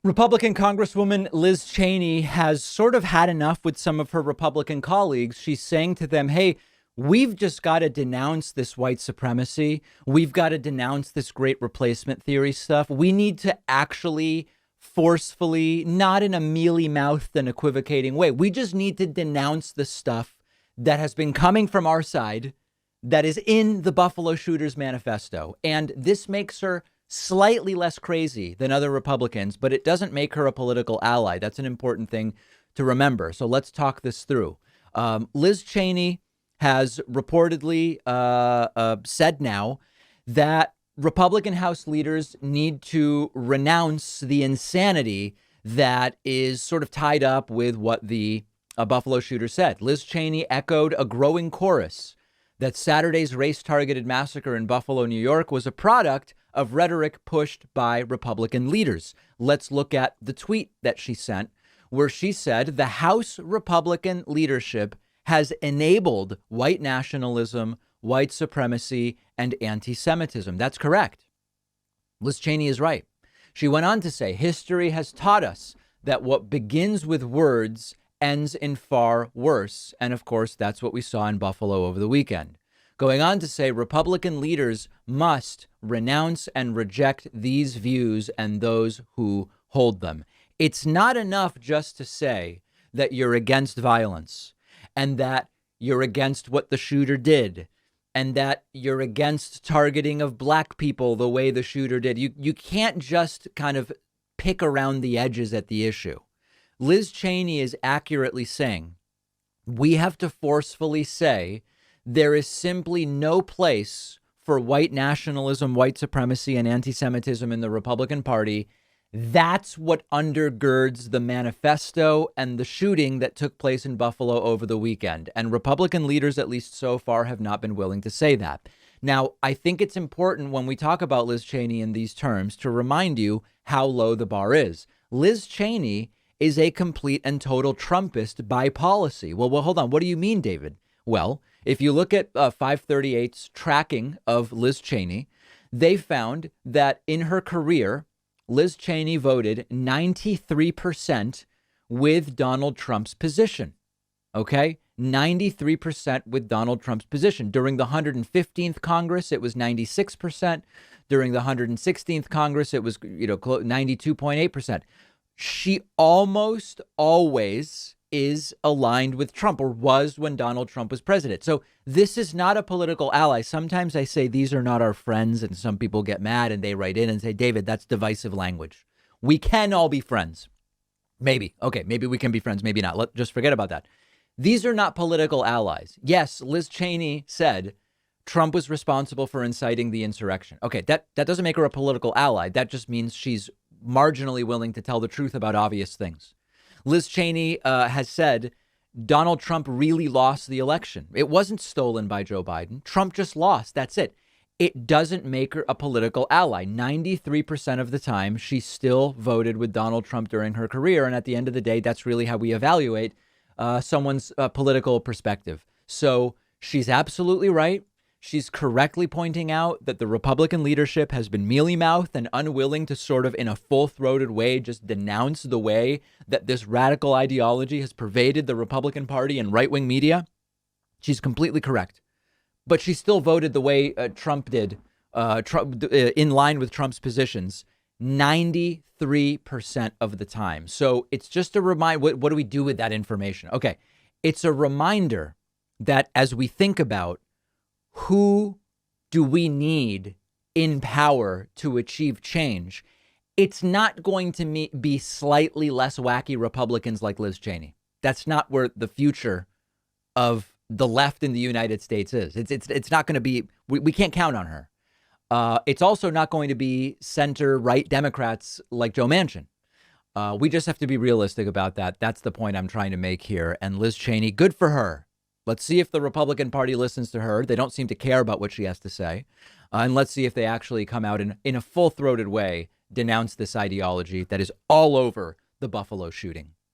Republican Congresswoman Liz Cheney has sort of had enough with some of her Republican colleagues. She's saying to them, hey, we've just got to denounce this white supremacy. We've got to denounce this great replacement theory stuff. We need to actually forcefully, not in a mealy-mouthed and equivocating way. We just need to denounce the stuff that has been coming from our side that is in the Buffalo Shooters manifesto. And this makes her slightly less crazy than other Republicans, but it doesn't make her a political ally. That's an important thing to remember. So let's talk this through. Liz Cheney has reportedly said now that Republican House leaders need to renounce the insanity that is sort of tied up with what the Buffalo shooter said. Liz Cheney echoed a growing chorus that Saturday's race-targeted massacre in Buffalo, New York, was a product of rhetoric pushed by Republican leaders. Let's look at the tweet that she sent, where she said the House Republican leadership has enabled white nationalism, white supremacy, and anti-Semitism. That's correct. Liz Cheney is right. She went on to say, history has taught us that what begins with words ends in far worse. And of course, that's what we saw in Buffalo over the weekend. Going on to say Republican leaders must renounce and reject these views and those who hold them. It's not enough just to say that you're against violence and that you're against what the shooter did and that you're against targeting of black people the way the shooter did. You can't just kind of pick around the edges at the issue. Liz Cheney is accurately saying we have to forcefully say there is simply no place for white nationalism, white supremacy, and anti-Semitism in the Republican Party. That's what undergirds the manifesto and the shooting that took place in Buffalo over the weekend. And Republican leaders, at least so far, have not been willing to say that. Now, I think it's important when we talk about Liz Cheney in these terms to remind you how low the bar is. Liz Cheney is a complete and total Trumpist by policy. Well, hold on. What do you mean, David? Well, if you look at 538's tracking of Liz Cheney, they found that in her career, Liz Cheney voted 93% with Donald Trump's position. OK, 93% with Donald Trump's position. During the 115th Congress, it was 96%. During the 116th Congress, it was 92.8%. She almost always is aligned with Trump, or was when Donald Trump was president. So this is not a political ally. Sometimes I say these are not our friends, and some people get mad and they write in and say, David, that's divisive language. We can all be friends. Maybe. OK, maybe we can be friends. Maybe not. Just forget about that. These are not political allies. Yes, Liz Cheney said Trump was responsible for inciting the insurrection. OK, that doesn't make her a political ally. That just means she's marginally willing to tell the truth about obvious things. Liz Cheney has said Donald Trump really lost the election. It wasn't stolen by Joe Biden. Trump just lost. That's it. It doesn't make her a political ally. 93% of the time, she still voted with Donald Trump during her career. And at the end of the day, that's really how we evaluate someone's political perspective. So she's absolutely right. She's correctly pointing out that the Republican leadership has been mealy-mouthed and unwilling to sort of in a full-throated way just denounce the way that this radical ideology has pervaded the Republican Party and right-wing media. She's completely correct. But she still voted the way Trump did, in line with Trump's positions, 93% of the time. So it's just a reminder. What do we do with that information? Okay, it's a reminder that as we think about who do we need in power to achieve change, it's not going to be slightly less wacky Republicans like Liz Cheney. That's not where the future of the left in the United States is. It's not going to be. We can't count on her. It's also not going to be center right Democrats like Joe Manchin. We just have to be realistic about that. That's the point I'm trying to make here. And Liz Cheney, good for her. Let's see if the Republican Party listens to her. They don't seem to care about what she has to say. And let's see if they actually come out in a full-throated way, denounce this ideology that is all over the Buffalo shooting.